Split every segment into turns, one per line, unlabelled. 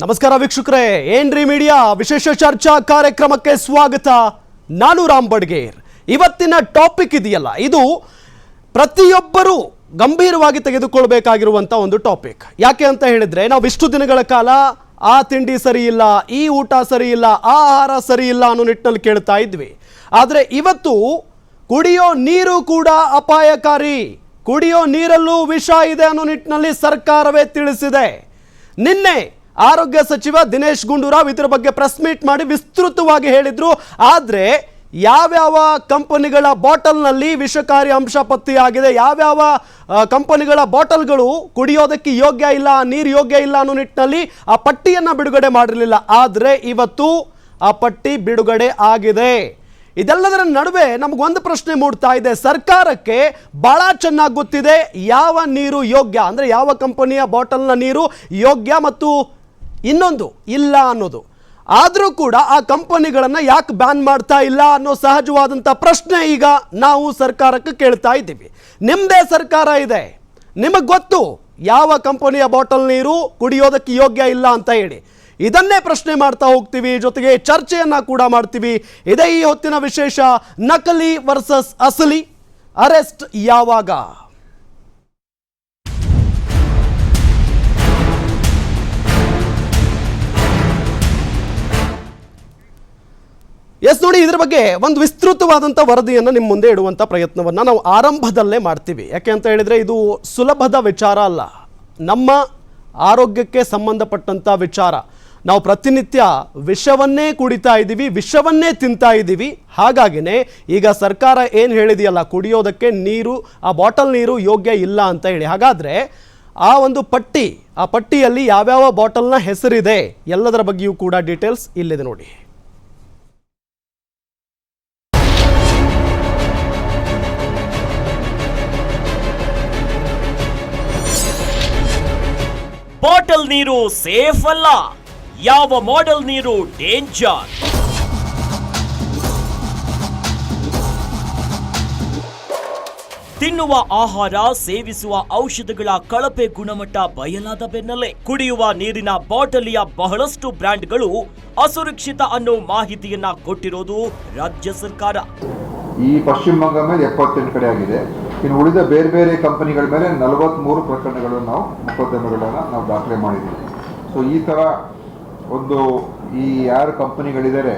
ನಮಸ್ಕಾರ ವೀಕ್ಷಕರೇ, ಏನ್ರಿ ಮೀಡಿಯಾ ವಿಶೇಷ ಚರ್ಚಾ ಕಾರ್ಯಕ್ರಮಕ್ಕೆ ಸ್ವಾಗತ. ನಾನು ರಾಮ್ ಬಡ್ಗೇರ್. ಇವತ್ತಿನ ಟಾಪಿಕ್ ಇದೆಯಲ್ಲ, ಇದು ಪ್ರತಿಯೊಬ್ಬರು ಗಂಭೀರವಾಗಿ ತೆಗೆದುಕೊಳ್ಳಬೇಕಾಗಿರುವಂಥ ಒಂದು ಟಾಪಿಕ್. ಯಾಕೆ ಅಂತ ಹೇಳಿದ್ರೆ, ನಾವು ಇಷ್ಟು ದಿನಗಳ ಕಾಲ ಆ ತಿಂಡಿ ಸರಿ ಇಲ್ಲ, ಈ ಊಟ ಸರಿ ಇಲ್ಲ, ಆ ಆಹಾರ ಸರಿ ಇಲ್ಲ ಅನ್ನೋ ನಿಟ್ಟಿನಲ್ಲಿ ಕೇಳ್ತಾ ಇದ್ವಿ. ಆದರೆ ಇವತ್ತು ಕುಡಿಯೋ ನೀರು ಕೂಡ ಅಪಾಯಕಾರಿ, ಕುಡಿಯೋ ನೀರಲ್ಲೂ ವಿಷ ಇದೆ ಅನ್ನೋ ನಿಟ್ಟಿನಲ್ಲಿ ಸರ್ಕಾರವೇ ತಿಳಿಸಿದೆ. ನಿನ್ನೆ ಆರೋಗ್ಯ ಸಚಿವ ದಿನೇಶ್ ಗುಂಡೂರಾವ್ ಇದರ ಬಗ್ಗೆ ಪ್ರೆಸ್ ಮೀಟ್ ಮಾಡಿ ವಿಸ್ತೃತವಾಗಿ ಹೇಳಿದ್ರು. ಆದರೆ ಯಾವ್ಯಾವ ಕಂಪನಿಗಳ ಬಾಟಲ್ನಲ್ಲಿ ವಿಷಕಾರಿ ಅಂಶ ಪತ್ತೆಯಾಗಿದೆ, ಯಾವ್ಯಾವ ಕಂಪನಿಗಳ ಬಾಟಲ್ಗಳು ಕುಡಿಯೋದಕ್ಕೆ ಯೋಗ್ಯ ಇಲ್ಲ, ನೀರು ಯೋಗ್ಯ ಇಲ್ಲ ಅನ್ನೋ ನಿಟ್ಟಿನಲ್ಲಿ ಆ ಪಟ್ಟಿಯನ್ನು ಬಿಡುಗಡೆ ಮಾಡಿರಲಿಲ್ಲ. ಆದರೆ ಇವತ್ತು ಆ ಪಟ್ಟಿ ಬಿಡುಗಡೆ ಆಗಿದೆ. ಇದೆಲ್ಲದರ ನಡುವೆ ನಮಗೊಂದು ಪ್ರಶ್ನೆ ಮೂಡ್ತಾ ಇದೆ. ಸರ್ಕಾರಕ್ಕೆ ಬಹಳ ಚೆನ್ನಾಗಿ ಗೊತ್ತಿದೆ ಯಾವ ನೀರು ಯೋಗ್ಯ, ಅಂದರೆ ಯಾವ ಕಂಪನಿಯ ಬಾಟಲ್ನ ನೀರು ಯೋಗ್ಯ ಮತ್ತು ಇನ್ನೊಂದು ಇಲ್ಲ ಅನ್ನೋದು. ಆದರೂ ಕೂಡ ಆ ಕಂಪನಿಗಳನ್ನು ಯಾಕೆ ಬ್ಯಾನ್ ಮಾಡ್ತಾ ಇಲ್ಲ ಅನ್ನೋ ಸಹಜವಾದಂಥ ಪ್ರಶ್ನೆ ಈಗ ನಾವು ಸರ್ಕಾರಕ್ಕೆ ಕೇಳ್ತಾ ಇದ್ದೀವಿ. ನಿಮ್ಮದೇ ಸರ್ಕಾರ ಇದೆ, ನಿಮಗೆ ಗೊತ್ತು ಯಾವ ಕಂಪನಿಯ ಬಾಟಲ್ ನೀರು ಕುಡಿಯೋದಕ್ಕೆ ಯೋಗ್ಯ ಇಲ್ಲ ಅಂತ ಹೇಳಿ. ಇದನ್ನೇ ಪ್ರಶ್ನೆ ಮಾಡ್ತಾ ಹೋಗ್ತೀವಿ, ಜೊತೆಗೆ ಚರ್ಚೆಯನ್ನು ಕೂಡ ಮಾಡ್ತೀವಿ. ಇದೇ ಈ ಹೊತ್ತಿನ ವಿಶೇಷ. ನಕಲಿ ವರ್ಸಸ್ ಅಸಲಿ, ಅರೆಸ್ಟ್ ಯಾವಾಗ? ಎಸ್ ನೋಡಿ, ಇದರ ಬಗ್ಗೆ ಒಂದು ವಿಸ್ತೃತವಾದಂಥ ವರದಿಯನ್ನು ನಿಮ್ಮ ಮುಂದೆ ಇಡುವಂಥ ಪ್ರಯತ್ನವನ್ನು ನಾವು ಆರಂಭದಲ್ಲೇ ಮಾಡ್ತೀವಿ. ಯಾಕೆ ಅಂತ ಹೇಳಿದರೆ, ಇದು ಸುಲಭದ ವಿಚಾರ ಅಲ್ಲ, ನಮ್ಮ ಆರೋಗ್ಯಕ್ಕೆ ಸಂಬಂಧಪಟ್ಟಂಥ ವಿಚಾರ. ನಾವು ಪ್ರತಿನಿತ್ಯ ವಿಷವನ್ನೇ ಕುಡಿತಾ ಇದ್ದೀವಿ, ವಿಷವನ್ನೇ ತಿಂತಾ ಇದ್ದೀವಿ. ಹಾಗಾಗಿನೇ ಈಗ ಸರ್ಕಾರ ಏನು ಹೇಳಿದೆಯಲ್ಲ, ಕುಡಿಯೋದಕ್ಕೆ ನೀರು, ಆ ಬಾಟಲ್ ನೀರು ಯೋಗ್ಯ ಇಲ್ಲ ಅಂತ ಹೇಳಿ. ಹಾಗಾದರೆ ಆ ಒಂದು ಪಟ್ಟಿ, ಆ ಪಟ್ಟಿಯಲ್ಲಿ ಯಾವ್ಯಾವ ಬಾಟಲ್ನ ಹೆಸರಿದೆ ಎಲ್ಲದರ ಬಗ್ಗೆಯೂ ಕೂಡ ಡೀಟೇಲ್ಸ್ ಇಲ್ಲಿದೆ ನೋಡಿ.
ಬಾಟಲ್ ನೀರು ಸೇಫ್ ಅಲ್ಲ, ಯಾವ ಮಾಡೆಲ್ ನೀರು ಡೇಂಜರ್. ತಿನ್ನುವ ಆಹಾರ, ಸೇವಿಸುವ ಔಷಧಗಳ ಕಳಪೆ ಗುಣಮಟ್ಟ ಬಯಲಾದ ಬೆನ್ನಲ್ಲೇ ಕುಡಿಯುವ ನೀರಿನ ಬಾಟಲಿಯ ಬಹಳಷ್ಟು ಬ್ರ್ಯಾಂಡ್ಗಳು ಅಸುರಕ್ಷಿತ ಅನ್ನೋ ಮಾಹಿತಿಯನ್ನ ಕೊಟ್ಟಿರೋದು ರಾಜ್ಯ ಸರ್ಕಾರ.
ಈ ಪಶ್ಚಿಮ ಬಂಗಾಳ ಮೇಲೆ 78 ಕಡೆ ಆಗಿದೆ. ಇನ್ನು ಉಳಿದ ಬೇರೆ ಬೇರೆ ಕಂಪನಿಗಳ ಮೇಲೆ 43 ಪ್ರಕರಣಗಳನ್ನು ನಾವು ಮೊಕದ್ದಮೆಗಳನ್ನು ನಾವು ದಾಖಲೆ ಮಾಡಿದ್ದೀವಿ. ಸೊ ಈ ಥರ ಒಂದು ಈ ಯಾರು ಕಂಪನಿಗಳಿದ್ದಾರೆ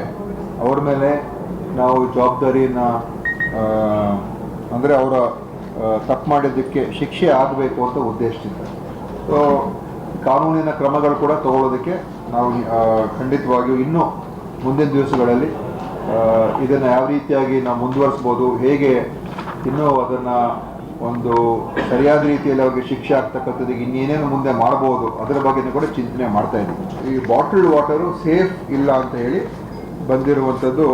ಅವ್ರ ಮೇಲೆ ನಾವು ಜವಾಬ್ದಾರಿಯನ್ನು, ಅಂದರೆ ಅವರ ತಪ್ಪು ಮಾಡಿದ್ದಕ್ಕೆ ಶಿಕ್ಷೆ ಆಗಬೇಕು ಅಂತ ಉದ್ದೇಶದಿಂದ ಸೊ ಕಾನೂನಿನ ಕ್ರಮಗಳು ಕೂಡ ತಗೊಳ್ಳೋದಕ್ಕೆ ನಾವು ಖಂಡಿತವಾಗಿಯೂ ಇನ್ನೂ ಮುಂದಿನ ದಿವಸಗಳಲ್ಲಿ ಇದನ್ನು ಯಾವ ರೀತಿಯಾಗಿ ನಾವು ಮುಂದುವರಿಸ್ಬೋದು, ಹೇಗೆ ಇನ್ನೂ ಅದನ್ನು ಒಂದು ಸರಿಯಾದ ರೀತಿಯಲ್ಲಿ ಅವ್ರಿಗೆ ಶಿಕ್ಷೆ ಆಗ್ತಕ್ಕಂಥದ್ದು ಇನ್ನೇನೇನು ಮುಂದೆ ಮಾಡ್ಬೋದು ಅದರ ಬಗ್ಗೆ ಕೂಡ ಚಿಂತನೆ ಮಾಡ್ತಾ ಇದ್ದೀವಿ. ಈ ಬಾಟಲ್ಡ್ ವಾಟರು ಸೇಫ್ ಇಲ್ಲ ಅಂತ ಹೇಳಿ ಬಂದಿರುವಂಥದ್ದು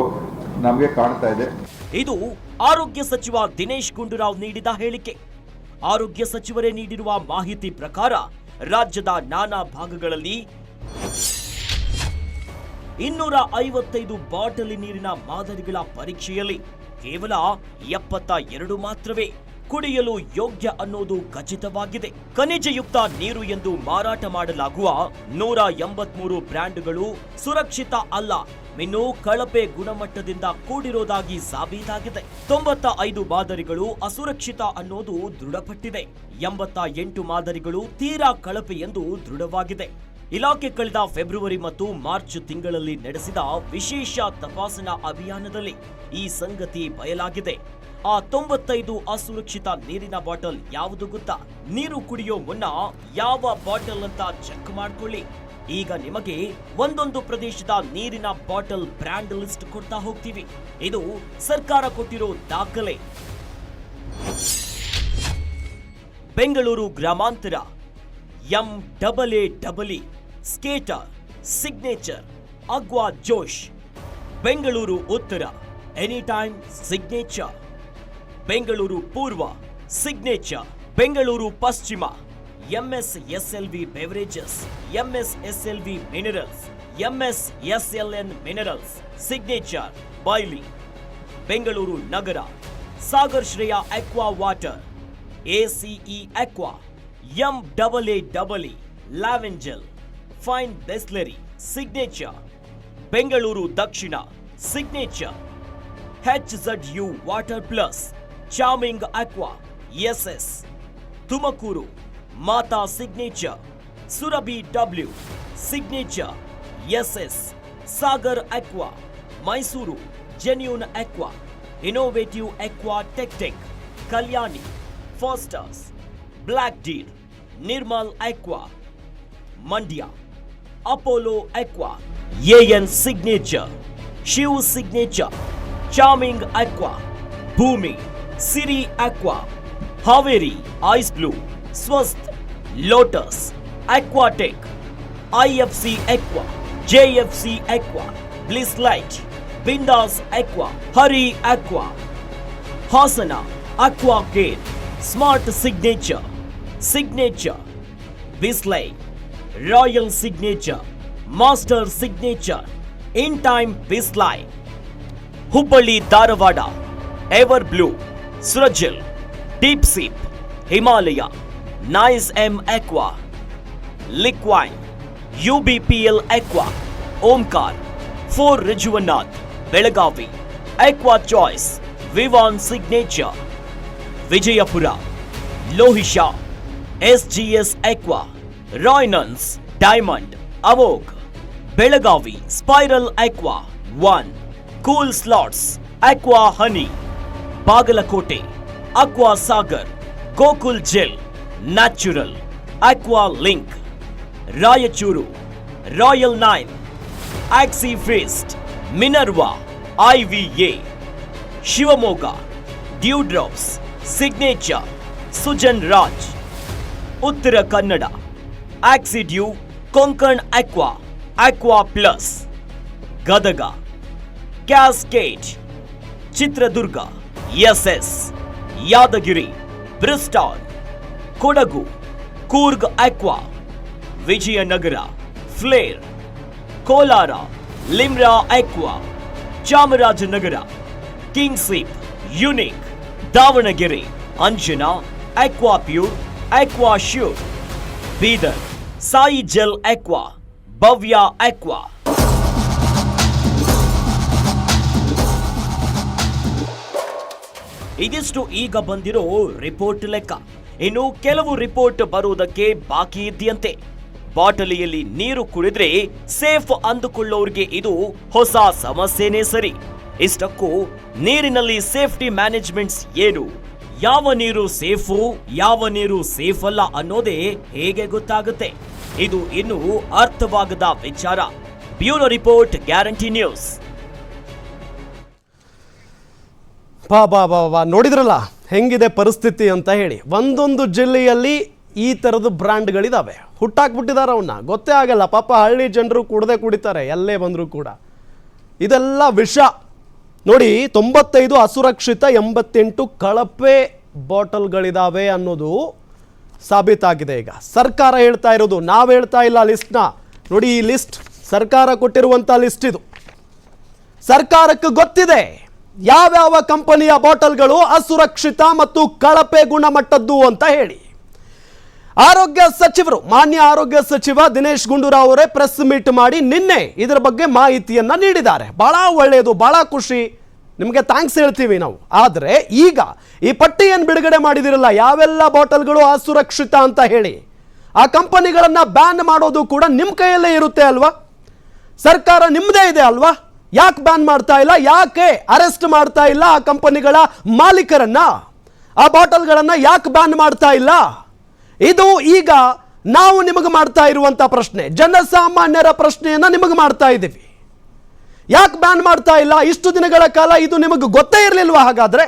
ನಮಗೆ ಕಾಣ್ತಾ ಇದೆ.
ಇದು ಆರೋಗ್ಯ ಸಚಿವ ದಿನೇಶ್ ಗುಂಡೂರಾವ್ ನೀಡಿದ ಹೇಳಿಕೆ. ಆರೋಗ್ಯ ಸಚಿವರೇ ನೀಡಿರುವ ಮಾಹಿತಿ ಪ್ರಕಾರ ರಾಜ್ಯದ ನಾನಾ ಭಾಗಗಳಲ್ಲಿ 255 ಬಾಟಲಿ ನೀರಿನ ಮಾದರಿಗಳ ಪರೀಕ್ಷೆಯಲ್ಲಿ ಕೇವಲ 72 ಮಾತ್ರವೇ ಕುಡಿಯಲು ಯೋಗ್ಯ ಅನ್ನೋದು ಖಚಿತವಾಗಿದೆ. ಖನಿಜಯುಕ್ತ ನೀರು ಎಂದು ಮಾರಾಟ ಮಾಡಲಾಗುವ 183 ಬ್ರ್ಯಾಂಡ್ಗಳು ಸುರಕ್ಷಿತ ಅಲ್ಲ, ಇನ್ನು ಕಳಪೆ ಗುಣಮಟ್ಟದಿಂದ ಕೂಡಿರೋದಾಗಿ ಸಾಬೀತಾಗಿದೆ. 95 ಮಾದರಿಗಳು ಅಸುರಕ್ಷಿತ ಅನ್ನೋದು ದೃಢಪಟ್ಟಿದೆ. 88 ಮಾದರಿಗಳು ತೀರಾ ಕಳಪೆ ಎಂದು ದೃಢವಾಗಿದೆ. ಇಲಾಖೆ ಕಳೆದ ಫೆಬ್ರವರಿ ಮತ್ತು ಮಾರ್ಚ್ ತಿಂಗಳಲ್ಲಿ ನಡೆಸಿದ ವಿಶೇಷ ತಪಾಸಣಾ ಅಭಿಯಾನದಲ್ಲಿ ಈ ಸಂಗತಿ ಬಯಲಾಗಿದೆ. ಆ 95 ಅಸುರಕ್ಷಿತ ನೀರಿನ ಬಾಟಲ್ ಯಾವುದು ಗೊತ್ತಾ? ನೀರು ಕುಡಿಯೋ ಮುನ್ನ ಯಾವ ಬಾಟಲ್ ಅಂತ ಚೆಕ್ ಮಾಡ್ಕೊಳ್ಳಿ. ಈಗ ನಿಮಗೆ ಒಂದೊಂದು ಪ್ರದೇಶದ ನೀರಿನ ಬಾಟಲ್ ಬ್ರ್ಯಾಂಡ್ ಲಿಸ್ಟ್ ಕೊಡ್ತಾ ಹೋಗ್ತೀವಿ. ಇದು ಸರ್ಕಾರ ಕೊಟ್ಟಿರೋ ದಾಖಲೆ. ಬೆಂಗಳೂರು ಗ್ರಾಮಾಂತರ MAAE skater, signature, aqua Josh. Bengaluru ಉತ್ತರ ಎನಿಟೈಮ್ ಸಿಗ್ನೇಚರ್. ಬೆಂಗಳೂರು ಪೂರ್ವ ಸಿಗ್ನೇಚರ್. ಬೆಂಗಳೂರು ಪಶ್ಚಿಮ MSSLV beverages, MSSLV minerals, MSSLN minerals signature ಬೈಲಿ. ಬೆಂಗಳೂರು ನಗರ Sagar Shreya aqua water, ACE aqua, MAAE ಲ್ಯಾವೆಂಜಲ್. ಫೈನ್ ಬೆಸ್ಲೆರಿ ಸಿಗ್ನೇಚರ್, ಬೆಂಗಳೂರು ದಕ್ಷಿಣ signature, HZU water plus, charming aqua SS, Tumakuru Mata signature, Surabhi W signature SS, Sagar aqua, Mysuru genuine aqua, innovative aqua tech, Kalyani, fosters, black deer, Nirmal aqua, Mandya Apollo aqua, AN signature, Shiv signature, charming aqua, Bhoomi, Siri aqua, Haveri ice blue, Swasth, lotus, aquatech, IFC aqua, JFC aqua, bliss light, Bindaas aqua, Hari aqua, Hassan aqua care, smart signature, signature, ಬಿಸ್ಲೈ, royal signature, master signature, in time ಬಿಸ್ಲೈ, Hubballi Dharwad ever blue, Surajal, deep ಸೀಪ್, Himalaya, nice M aqua, ಲಿಕ್ವೈನ್, UBPL aqua, Omkar, four ರಿಜುವನಾಥ್, Belagavi aqua choice, Vivaan signature, Vijayapura ಲೋಹಿಶಾ, SGS aqua, ರಾಯ್ನನ್ಸ್ diamond, ಅವೋಗ್, Belagavi spiral Aqua 1, Cool Slots Aqua Honey, Bagalkote Aqua Sagar, Gokul ಜೆಲ್ Natural, Aqua Link, Raichur Royal 9, Oxy Feast, Minerva IVA, Shivamogga Dew Drops Signature, Sujan Raj, Uttara Kannada Oxydew Konkan Aqua, Aqua Plus, Gadag Cascade, Chitradurga SS, Yadgir Bristol, Kodagu Coorg Aqua, Vijayanagara Flair, Kolar ಲಿಮ್ರಾ Aqua, Chamarajanagar King Sip Unique, Davangere Anjana Aqua Pure, Aqua Sure, Bidar Sai ಜೆಲ್ Aqua, Bhavya Aqua. ಇದಿಷ್ಟು ಈಗ ಬಂದಿರೋ report ಲೆಕ್ಕ. ಇನ್ನು ಕೆಲವು report ಬರುವುದಕ್ಕೆ ಬಾಕಿ ಇದೆಯಂತೆ. ಬಾಟಲಿಯಲ್ಲಿ ನೀರು ಕುಡಿದ್ರೆ ಸೇಫ್ ಅಂದುಕೊಳ್ಳೋರಿಗೆ ಇದು ಹೊಸ ಸಮಸ್ಯೆನೇ ಸರಿ. ಇಷ್ಟಕ್ಕೂ ನೀರಿನಲ್ಲಿ ಸೇಫ್ಟಿ ಮ್ಯಾನೇಜ್ಮೆಂಟ್ಸ್ ಏನು, ಯಾವ ನೀರು ಸೇಫು ಯಾವ ನೀರು ಸೇಫ್ ಅಲ್ಲ ಅನ್ನೋದೇ ಹೇಗೆ ಗೊತ್ತಾಗುತ್ತೆ? ಇದು ಇನ್ನೂ ಅರ್ಥವಾಗದ ವಿಚಾರ. Bureau report, guarantee news.
ಬಾ ನೋಡಿದ್ರಲ್ಲ ಹೆಂಗಿದೆ ಪರಿಸ್ಥಿತಿ ಅಂತ ಹೇಳಿ. ಒಂದೊಂದು ಜಿಲ್ಲೆಯಲ್ಲಿ ಈ ಥರದ ಬ್ರ್ಯಾಂಡ್ಗಳಿದ್ದಾವೆ. ಹುಟ್ಟಾಕ್ಬಿಟ್ಟಿದ್ದಾರೆ ಅವನ್ನ, ಗೊತ್ತೇ ಆಗಲ್ಲ. ಪಾಪ ಹಳ್ಳಿ ಜನರು ಕುಡಿತಾರೆ ಎಲ್ಲೇ ಬಂದರೂ ಕೂಡ. ಇದೆಲ್ಲ ವಿಷ ನೋಡಿ. 95 ಅಸುರಕ್ಷಿತ, 88 ಕಳಪೆ ಬಾಟಲ್ಗಳಿದ್ದಾವೆ ಅನ್ನೋದು ಸಾಬೀತಾಗಿದೆ. ಈಗ ಸರ್ಕಾರ ಹೇಳ್ತಾ ಇರೋದು, ನಾವು ಹೇಳ್ತಾ ಇಲ್ಲ ಲಿಸ್ಟ್ನ. ನೋಡಿ, ಈ ಲಿಸ್ಟ್ ಸರ್ಕಾರ ಕೊಟ್ಟಿರುವಂಥ ಲಿಸ್ಟ್ ಇದು. ಸರ್ಕಾರಕ್ಕೆ ಗೊತ್ತಿದೆ ಯಾವ್ಯಾವ ಕಂಪನಿಯ ಬಾಟಲ್ಗಳು ಅಸುರಕ್ಷಿತ ಮತ್ತು ಕಳಪೆ ಗುಣಮಟ್ಟದ್ದು ಅಂತ ಹೇಳಿ. ಆರೋಗ್ಯ ಸಚಿವರು, ಮಾನ್ಯ ಆರೋಗ್ಯ ಸಚಿವ ದಿನೇಶ್ ಗುಂಡೂರಾವ್ ಅವರೇ ಪ್ರೆಸ್ ಮೀಟ್ ಮಾಡಿ ನಿನ್ನೆ ಇದರ ಬಗ್ಗೆ ಮಾಹಿತಿಯನ್ನ ನೀಡಿದ್ದಾರೆ. ಬಹಳ ಒಳ್ಳೆಯದು, ಬಹಳ ಖುಷಿ, ನಿಮಗೆ ಥ್ಯಾಂಕ್ಸ್ ಹೇಳ್ತೀವಿ ನಾವು. ಆದರೆ ಈಗ ಈ ಪಟ್ಟಿಯನ್ನು ಬಿಡುಗಡೆ ಮಾಡಿದಿರಲ್ಲ, ಯಾವೆಲ್ಲ ಬಾಟಲ್ಗಳು ಅಸುರಕ್ಷಿತ ಅಂತ ಹೇಳಿ, ಆ ಕಂಪನಿಗಳನ್ನ ಬ್ಯಾನ್ ಮಾಡೋದು ಕೂಡ ನಿಮ್ಮ ಕೈಯಲ್ಲೇ ಇರುತ್ತೆ ಅಲ್ವಾ? ಸರ್ಕಾರ ನಿಮ್ಮದೇ ಇದೆ ಅಲ್ವಾ? ಯಾಕೆ ಬ್ಯಾನ್ ಮಾಡ್ತಾ ಇಲ್ಲ? ಯಾಕೆ ಅರೆಸ್ಟ್ ಮಾಡ್ತಾ ಇಲ್ಲ ಆ ಕಂಪನಿಗಳ ಮಾಲೀಕರನ್ನ? ಆ ಬಾಟಲ್ಗಳನ್ನ ಯಾಕೆ ಬ್ಯಾನ್ ಮಾಡ್ತಾ ಇಲ್ಲ? ಇದು ಈಗ ನಾವು ನಿಮಗೆ ಮಾಡ್ತಾ ಇರುವಂತ ಪ್ರಶ್ನೆ, ಜನಸಾಮಾನ್ಯರ ಪ್ರಶ್ನೆಯನ್ನ ನಿಮಗೆ ಮಾಡ್ತಾ ಇದ್ದೀವಿ. ಯಾಕೆ ಬ್ಯಾನ್ ಮಾಡ್ತಾ ಇಲ್ಲ? ಇಷ್ಟು ದಿನಗಳ ಕಾಲ ಇದು ನಿಮಗೆ ಗೊತ್ತೇ ಇರಲಿಲ್ವಾ? ಹಾಗಾದ್ರೆ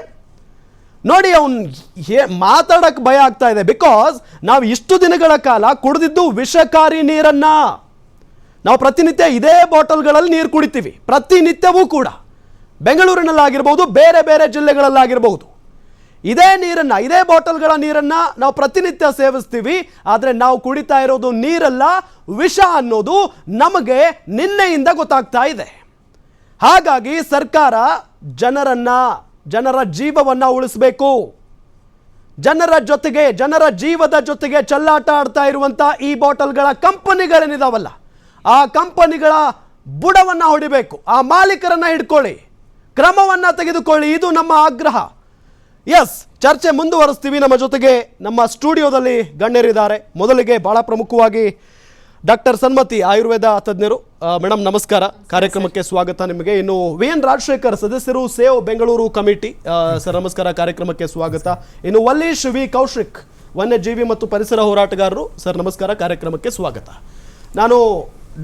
ನೋಡಿ, ಅವನು ಮಾತಾಡಕ್ಕೆ ಭಯ ಆಗ್ತಾ ಇದೆ. ಬಿಕಾಸ್ ನಾವು ಇಷ್ಟು ದಿನಗಳ ಕಾಲ ಕುಡಿದಿದ್ದು ವಿಷಕಾರಿ ನೀರನ್ನ. ನಾವು ಪ್ರತಿನಿತ್ಯ ಇದೇ ಬಾಟಲ್ಗಳಲ್ಲಿ ನೀರು ಕುಡಿತೀವಿ, ಪ್ರತಿನಿತ್ಯವೂ ಕೂಡ. ಬೆಂಗಳೂರಿನಲ್ಲಾಗಿರ್ಬೋದು, ಬೇರೆ ಬೇರೆ ಜಿಲ್ಲೆಗಳಲ್ಲಾಗಿರ್ಬೋದು, ಇದೇ ನೀರನ್ನ, ಇದೇ ಬಾಟಲ್ಗಳ ನೀರನ್ನ ನಾವು ಪ್ರತಿನಿತ್ಯ ಸೇವಿಸ್ತೀವಿ. ಆದರೆ ನಾವು ಕುಡಿತಾ ಇರೋದು ನೀರಲ್ಲ, ವಿಷ ಅನ್ನೋದು ನಮಗೆ ನಿನ್ನೆಯಿಂದ ಗೊತ್ತಾಗ್ತಾ ಇದೆ. ಹಾಗಾಗಿ ಸರ್ಕಾರ ಜನರ ಜೀವವನ್ನ ಉಳಿಸಬೇಕು. ಜನರ ಜೊತೆಗೆ, ಜನರ ಜೀವದ ಜೊತೆಗೆ ಚೆಲ್ಲಾಟ ಆಡ್ತಾ ಇರುವಂತ ಈ ಬಾಟಲ್ಗಳ ಕಂಪನಿಗಳೇನಿದಾವಲ್ಲ, ಆ ಕಂಪನಿಗಳ ಬುಡವನ್ನು ಹೊಡಿಬೇಕು, ಆ ಮಾಲೀಕರನ್ನ ಹಿಡ್ಕೊಳ್ಳಿ, ಕ್ರಮವನ್ನು ತೆಗೆದುಕೊಳ್ಳಿ, ಇದು ನಮ್ಮ ಆಗ್ರಹ. ಎಸ್, ಚರ್ಚೆ ಮುಂದುವರಿಸ್ತೀವಿ. ನಮ್ಮ ಜೊತೆಗೆ ನಮ್ಮ ಸ್ಟುಡಿಯೋದಲ್ಲಿ ಗಣ್ಯರಿದ್ದಾರೆ. ಮೊದಲಿಗೆ ಬಹಳ ಪ್ರಮುಖವಾಗಿ ಡಾಕ್ಟರ್ ಸನ್ಮತಿ, ಆಯುರ್ವೇದ ತಜ್ಞರು. ಮೇಡಮ್ ನಮಸ್ಕಾರ, ಕಾರ್ಯಕ್ರಮಕ್ಕೆ ಸ್ವಾಗತ ನಿಮಗೆ. ಇನ್ನು VN ರಾಜಶೇಖರ್, ಸದಸ್ಯರು ಸೇವ್ ಬೆಂಗಳೂರು ಕಮಿಟಿ. ಸರ್ ನಮಸ್ಕಾರ, ಕಾರ್ಯಕ್ರಮಕ್ಕೆ ಸ್ವಾಗತ. ಇನ್ನು ವಲ್ಲೀಶ್ V ಕೌಶಿಕ್, ವನ್ಯಜೀವಿ ಮತ್ತು ಪರಿಸರ ಹೋರಾಟಗಾರರು. ಸರ್ ನಮಸ್ಕಾರ, ಕಾರ್ಯಕ್ರಮಕ್ಕೆ ಸ್ವಾಗತ. ನಾನು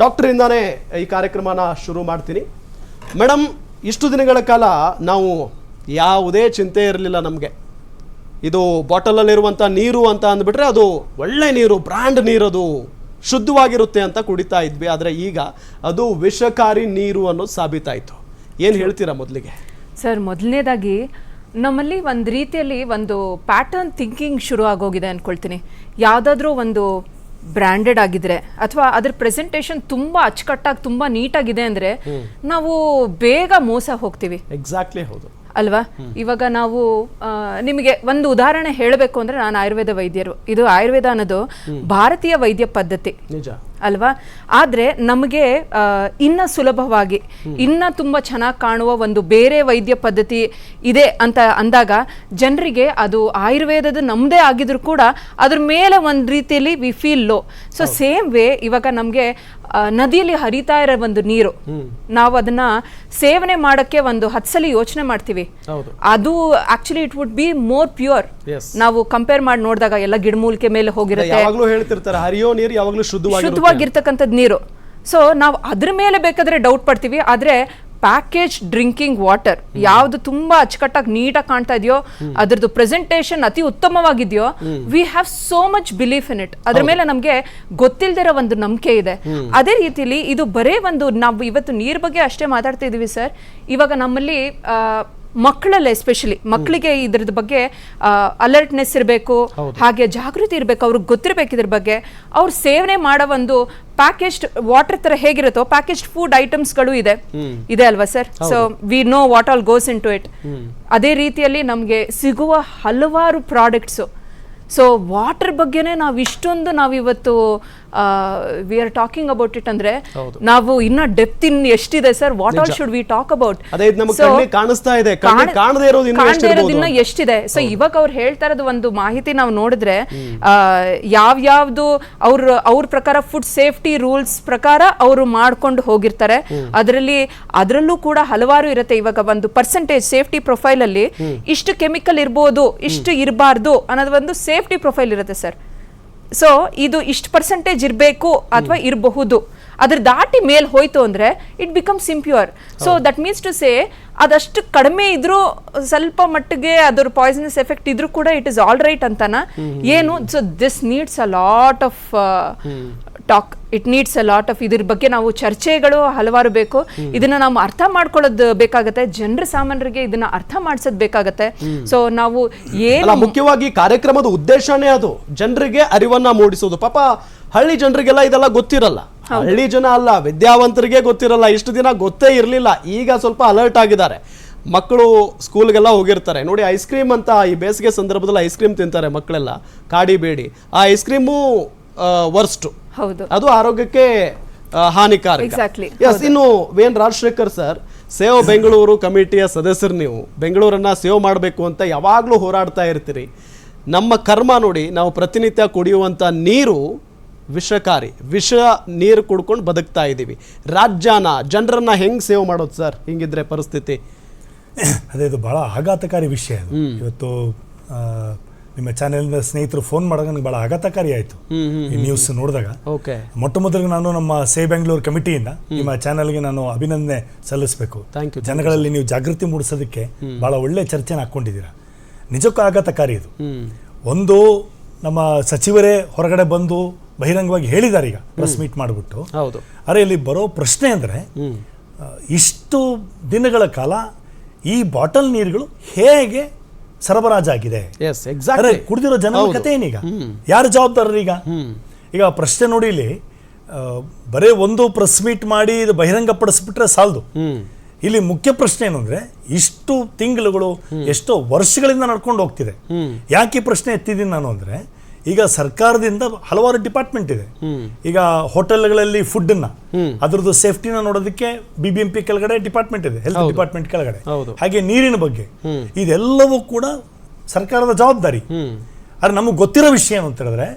ಡಾಕ್ಟರಿಂದಾನೇ ಈ ಕಾರ್ಯಕ್ರಮನ ಶುರು ಮಾಡ್ತೀನಿ. ಮೇಡಮ್, ಇಷ್ಟು ದಿನಗಳ ಕಾಲ ನಾವು ಯಾವುದೇ ಚಿಂತೆ ಇರಲಿಲ್ಲ ನಮಗೆ. ಇದು ಬಾಟಲಲ್ಲಿರುವಂಥ ನೀರು ಅಂತ ಅಂದ್ಬಿಟ್ರೆ ಅದು ಒಳ್ಳೆ ನೀರು, ಬ್ರ್ಯಾಂಡ್ ನೀರದು, ಶುದ್ಧವಾಗಿರುತ್ತೆ ಅಂತ ಕುಡಿತಾ ಇದ್ವಿ. ಆದರೆ ಈಗ ಅದು ವಿಷಕಾರಿ ನೀರು ಅನ್ನೋದು ಸಾಬೀತಾಯಿತು. ಏನು ಹೇಳ್ತೀರಾ ಮೊದಲಿಗೆ?
ಸರ್, ಮೊದಲನೇದಾಗಿ ನಮ್ಮಲ್ಲಿ ಒಂದು ರೀತಿಯಲ್ಲಿ ಒಂದು ಪ್ಯಾಟರ್ನ್ ಥಿಂಕಿಂಗ್ ಶುರು ಆಗೋಗಿದೆ ಅಂದ್ಕೊಳ್ತೀನಿ. ಯಾವುದಾದ್ರೂ ಒಂದು ಬ್ರ್ಯಾಂಡೆಡ್ ಆಗಿದ್ರೆ ಅಥವಾ ಅದ್ರ ಪ್ರೆಸೆಂಟೇಷನ್ ತುಂಬಾ ಅಚ್ಚುಕಟ್ಟಾಗಿ ತುಂಬಾ ನೀಟಾಗಿದೆ ಅಂದ್ರೆ ನಾವು ಬೇಗ ಮೋಸ ಹೋಗ್ತೀವಿ.
ಎಕ್ಸಾಕ್ಟ್ಲಿ, ಹೌದು
ಅಲ್ವಾ? ಇವಾಗ ನಾವು ನಿಮಗೆ ಒಂದು ಉದಾಹರಣೆ ಹೇಳಬೇಕು ಅಂದ್ರೆ, ನಾನು ಆಯುರ್ವೇದ ವೈದ್ಯರು. ಇದು ಆಯುರ್ವೇದ ಅನ್ನೋದು ಭಾರತೀಯ ವೈದ್ಯ ಪದ್ಧತಿ,
ನಿಜ
ಅಲ್ವಾ? ಆದ್ರೆ ನಮಗೆ ಇನ್ನ ಸುಲಭವಾಗಿ, ಇನ್ನ ತುಂಬಾ ಚೆನ್ನಾಗಿ ಕಾಣುವ ಒಂದು ಬೇರೆ ವೈದ್ಯ ಪದ್ಧತಿ ಇದೆ ಅಂತ ಅಂದಾಗ ಜನರಿಗೆ ಅದು ಆಯುರ್ವೇದದ ನಮ್ದೇ ಆಗಿದ್ರು ಕೂಡ ಅದ್ರ ಮೇಲೆ ಒಂದು ರೀತಿಯಲ್ಲಿ we feel low. So same way ಇವಾಗ ನಮ್ಗೆ ನದಿಯಲ್ಲಿ ಹರಿತಾ ಇರೋ ಒಂದು ನೀರು, ನಾವು ಅದನ್ನ ಸೇವನೆ ಮಾಡಕ್ಕೆ ಒಂದು 10 ಸಲ ಯೋಚನೆ ಮಾಡ್ತೀವಿ. ಅದು actually it would be more pure. ನಾವು ಕಂಪೇರ್ ಮಾಡಿ ನೋಡಿದಾಗ ಎಲ್ಲ ಗಿಡಮೂಲಿಕೆ ಮೇಲೆ ಹೋಗಿರುತ್ತೆ.
ಯಾವಾಗಲೂ ಹೇಳ್ತಿರ್ತಾರೆ ಹರಿಯೋ ನೀರು ಯಾವಾಗಲೂ
ಶುದ್ಧವಾಗಿರ್ತಕ್ಕಂಥದ್ದು ನೀರು. ಸೊ ನಾವು ಅದ್ರ ಮೇಲೆ ಬೇಕಾದ್ರೆ ಡೌಟ್ ಪಡ್ತೀವಿ. ಆದ್ರೆ ಪ್ಯಾಕೇಜ್ ಡ್ರಿಂಕಿಂಗ್ ವಾಟರ್ ಯಾವ್ದು ತುಂಬಾ ಅಚ್ಚುಕಟ್ಟಾಗಿ ನೀಟಾಗಿ ಕಾಣ್ತಾ ಇದೆಯೋ, ಅದ್ರದ್ದು ಪ್ರೆಸೆಂಟೇಷನ್ ಅತಿ ಉತ್ತಮವಾಗಿದೆಯೋ, we have so much belief in it. ಅದ್ರ ಮೇಲೆ ನಮ್ಗೆ ಗೊತ್ತಿಲ್ದಿರೋ ಒಂದು ನಂಬಿಕೆ ಇದೆ. ಅದೇ ರೀತಿಲಿ ಇದು ಬರೇ ಒಂದು, ನಾವು ಇವತ್ತು ನೀರ್ ಬಗ್ಗೆ ಅಷ್ಟೇ ಮಾತಾಡ್ತಾ ಇದೀವಿ ಸರ್. ಇವಾಗ ನಮ್ಮಲ್ಲಿ ಮಕ್ಕಳಲ್ಲಿ ಎಸ್ಪೆಷಲಿ ಮಕ್ಕಳಿಗೆ ಇದ್ರದ ಬಗ್ಗೆ ಅಲರ್ಟ್ನೆಸ್ ಇರಬೇಕು, ಹಾಗೆ ಜಾಗೃತಿ ಇರಬೇಕು, ಅವ್ರಿಗೆ ಗೊತ್ತಿರಬೇಕು ಇದ್ರ ಬಗ್ಗೆ. ಅವ್ರು ಸೇವನೆ ಮಾಡೋ ಒಂದು ಪ್ಯಾಕೇಜ್ಡ್ ವಾಟರ್ ತರ ಹೇಗಿರುತ್ತೋ ಪ್ಯಾಕೇಜ್ಡ್ ಫುಡ್ ಐಟಮ್ಸ್ಗಳು ಇದೆ ಅಲ್ವಾ sir? So we know what all goes into it. ಅದೇ ರೀತಿಯಲ್ಲಿ ನಮಗೆ ಸಿಗುವ ಹಲವಾರು ಪ್ರಾಡಕ್ಟ್ಸು. ಸೊ ವಾಟರ್ ಬಗ್ಗೆನೇ ನಾವಿವತ್ತು we are talking about it ಅಂದ್ರೆ ನಾವು ಇನ್ನ ಡೆಪ್ತ್ ಎಷ್ಟಿದೆ sir? What all should we talk about?
ಕಾಣಿಸ್ತಾ ಇದೆ, ಕಾಣದೇ
ಇರೋದು ಎಷ್ಟಿದೆ. ಸೊ ಇವಾಗ ಅವ್ರು ಹೇಳ್ತಾ ಇರೋದು ಒಂದು ಮಾಹಿತಿ ನಾವು ನೋಡಿದ್ರೆ, ಯಾವ್ಯಾವ್ದು ಅವ್ರ ಪ್ರಕಾರ ಫುಡ್ ಸೇಫ್ಟಿ ರೂಲ್ಸ್ ಪ್ರಕಾರ ಅವರು ಮಾಡ್ಕೊಂಡು ಹೋಗಿರ್ತಾರೆ. ಅದರಲ್ಲೂ ಕೂಡ ಹಲವಾರು ಇರುತ್ತೆ. ಇವಾಗ ಒಂದು ಪರ್ಸೆಂಟೇಜ್ ಸೇಫ್ಟಿ ಪ್ರೊಫೈಲ್ ಅಲ್ಲಿ ಇಷ್ಟು ಕೆಮಿಕಲ್ ಇರ್ಬೋದು, ಇಷ್ಟು ಇರಬಾರ್ದು ಅನ್ನೋದು ಒಂದು ಸೇಫ್ಟಿ ಪ್ರೊಫೈಲ್ ಇರುತ್ತೆ ಸರ್. ಸೊ ಇದು ಇಷ್ಟು ಪರ್ಸೆಂಟೇಜ್ ಇರಬೇಕು ಅಥವಾ ಇರಬಹುದು, ಅದ್ರ ದಾಟಿ ಮೇಲ್ ಹೋಯ್ತು ಅಂದ್ರೆ it becomes impure. So that means to say ಅದಷ್ಟು ಕಡಿಮೆ ಇದ್ರೂ, ಸ್ವಲ್ಪ ಮಟ್ಟಿಗೆ ಅದ್ರ ಪಾಯ್ಸನಸ್ ಎಫೆಕ್ಟ್ ಇದ್ರೂ ಕೂಡ ಇಟ್ ಇಸ್ ಆಲ್ ರೈಟ್ ಅಂತಾನ ಏನು? So this needs a lot of talk, it needs a lot of. ಇದ್ರ ಬಗ್ಗೆ ನಾವು ಚರ್ಚೆಗಳು ಹಲವಾರು ಬೇಕು. ಇದನ್ನ ನಾವು ಅರ್ಥ ಮಾಡ್ಕೊಳ್ಳೋದು ಬೇಕಾಗತ್ತೆ, ಜನರ ಸಾಮಾನ್ಯರಿಗೆ ಇದನ್ನ ಅರ್ಥ ಮಾಡಿಸೋದ್ ಬೇಕಾಗತ್ತೆ. ಸೊ ನಾವು ಏನು
ಮುಖ್ಯವಾಗಿ ಕಾರ್ಯಕ್ರಮದ ಉದ್ದೇಶನೇ ಅದು, ಜನರಿಗೆ ಅರಿವನ್ನ ಮೂಡಿಸೋದು. ಪಾಪ ಹಳ್ಳಿ ಜನರಿಗೆಲ್ಲ ಇದೆಲ್ಲ ಗೊತ್ತಿರಲ್ಲ. ಹಳ್ಳಿ ಜನ ಅಲ್ಲ, ವಿದ್ಯಾವಂತರಿಗೆ ಗೊತ್ತಿರಲ್ಲ. ಇಷ್ಟು ದಿನ ಗೊತ್ತೇ ಇರಲಿಲ್ಲ, ಈಗ ಸ್ವಲ್ಪ ಅಲರ್ಟ್ ಆಗಿದ್ದಾರೆ. ಮಕ್ಕಳು ಸ್ಕೂಲ್ಗೆಲ್ಲ ಹೋಗಿರ್ತಾರೆ ನೋಡಿ, ಐಸ್ ಕ್ರೀಮ್ ಅಂತ ಈ ಬೇಸಿಗೆ ಸಂದರ್ಭದಲ್ಲಿ ಐಸ್ ಕ್ರೀಮ್ ತಿಂತಾರೆ ಮಕ್ಕಳೆಲ್ಲ, ಕಾಡಿ ಬೇಡಿ. ಆ ಐಸ್ ಕ್ರೀಮು ವರ್ಸ್ಟ್, ಅದು ಆರೋಗ್ಯಕ್ಕೆ ಹಾನಿಕಾರಕ. ಇನ್ನು VN Rajashekar sir, save Bengaluru ಕಮಿಟಿಯ ಸದಸ್ಯರು ನೀವು. ಬೆಂಗಳೂರನ್ನ ಸೇವ್ ಮಾಡಬೇಕು ಅಂತ ಯಾವಾಗಲೂ ಹೋರಾಡ್ತಾ ಇರ್ತೀರಿ. ನಮ್ಮ ಕರ್ಮ ನೋಡಿ, ನಾವು ಪ್ರತಿನಿತ್ಯ ಕುಡಿಯುವಂಥ ನೀರು ವಿಷಕಾರಿ, ವಿಷ ನೀರು ಕುಡ್ಕೊಂಡು ಬದುಕ್ತಾ ಇದ್ದೀವಿ. ರಾಜ್ಯನ ಜನರನ್ನ ಹೆಂಗೆ ಸೇವ್ ಮಾಡೋದು ಸರ್ ಹಿಂಗಿದ್ರೆ ಪರಿಸ್ಥಿತಿ?
ಅದೇ, ಇದು ಭಾಳ ಆಘಾತಕಾರಿ ವಿಷಯ. ಇವತ್ತು ನಿಮ್ಮ ಚಾನೆಲ್ನ ಸ್ನೇಹಿತರು ಫೋನ್ ಮಾಡಿದಾಗ ನನಗೆ ಭಾಳ ಆಘಾತಕಾರಿ ಆಯಿತು ಈ ನ್ಯೂಸ್ ನೋಡಿದಾಗ. ಮೊಟ್ಟ ಮೊದಲಿಗೆ ನಾನು ನಮ್ಮ ಸೇವ್ ಬೆಂಗಳೂರು ಕಮಿಟಿಯಿಂದ ನಿಮ್ಮ ಚಾನೆಲ್ಗೆ ನಾನು ಅಭಿನಂದನೆ ಸಲ್ಲಿಸಬೇಕು. ಜನಗಳಲ್ಲಿ ನೀವು ಜಾಗೃತಿ ಮೂಡಿಸೋದಕ್ಕೆ ಭಾಳ ಒಳ್ಳೆ ಚರ್ಚೆನ ಹಾಕ್ಕೊಂಡಿದ್ದೀರಾ. ನಿಜಕ್ಕೂ ಆಘಾತಕಾರಿ ಇದು. ಒಂದು, ನಮ್ಮ ಸಚಿವರೇ ಹೊರಗಡೆ ಬಂದು ಬಹಿರಂಗವಾಗಿ ಹೇಳಿದ್ದಾರೆ ಈಗ ಪ್ರೆಸ್ ಮೀಟ್ ಮಾಡಿಬಿಟ್ಟು. ಅರೆ, ಇಲ್ಲಿ ಬರೋ ಪ್ರಶ್ನೆ ಅಂದರೆ, ಇಷ್ಟು ದಿನಗಳ ಕಾಲ ಈ ಬಾಟಲ್ ನೀರುಗಳು ಹೇಗೆ ಸರಬರಾಜಾಗಿದೆ? ಕುಡಿದಿರೋ ಜನರ ಕಥೆ ಏನೀಗ? ಯಾರು ಜವಾಬ್ದಾರರೀಗ? ಈಗ ಪ್ರಶ್ನೆ ನೋಡಿ, ಇಲ್ಲಿ ಬರೇ ಒಂದು ಪ್ರೆಸ್ ಮೀಟ್ ಮಾಡಿ ಇದು ಬಹಿರಂಗ ಪಡಿಸ್ಬಿಟ್ರೆ ಸಾಲದು. ಇಲ್ಲಿ ಮುಖ್ಯ ಪ್ರಶ್ನೆ ಏನು ಅಂದ್ರೆ, ಇಷ್ಟು ತಿಂಗಳುಗಳು ಎಷ್ಟೋ ವರ್ಷಗಳಿಂದ ನಡ್ಕೊಂಡು ಹೋಗ್ತಿದೆ. ಯಾಕೆ ಪ್ರಶ್ನೆ ಎತ್ತಿದ್ದೀನಿ ನಾನು ಅಂದ್ರೆ, ಈಗ ಸರ್ಕಾರದಿಂದ ಹಲವಾರು ಡಿಪಾರ್ಟ್ಮೆಂಟ್ ಇದೆ. ಈಗ ಹೋಟೆಲ್ಗಳಲ್ಲಿ ಫುಡ್ನ ಅದ್ರದ್ದು ಸೇಫ್ಟಿನ ನೋಡೋದಕ್ಕೆ BBMP ಕೆಳಗಡೆ ಡಿಪಾರ್ಟ್ಮೆಂಟ್ ಇದೆ, ಹೆಲ್ತ್ ಡಿಪಾರ್ಟ್ಮೆಂಟ್ ಕೆಳಗಡೆ. ಹಾಗೆ ನೀರಿನ ಬಗ್ಗೆ ಇದೆಲ್ಲವೂ ಕೂಡ ಸರ್ಕಾರದ ಜವಾಬ್ದಾರಿ. ಆದ್ರೆ ನಮಗೆ ಗೊತ್ತಿರೋ ವಿಷಯ ಏನು ಅಂತ ಹೇಳಿದ್ರೆ,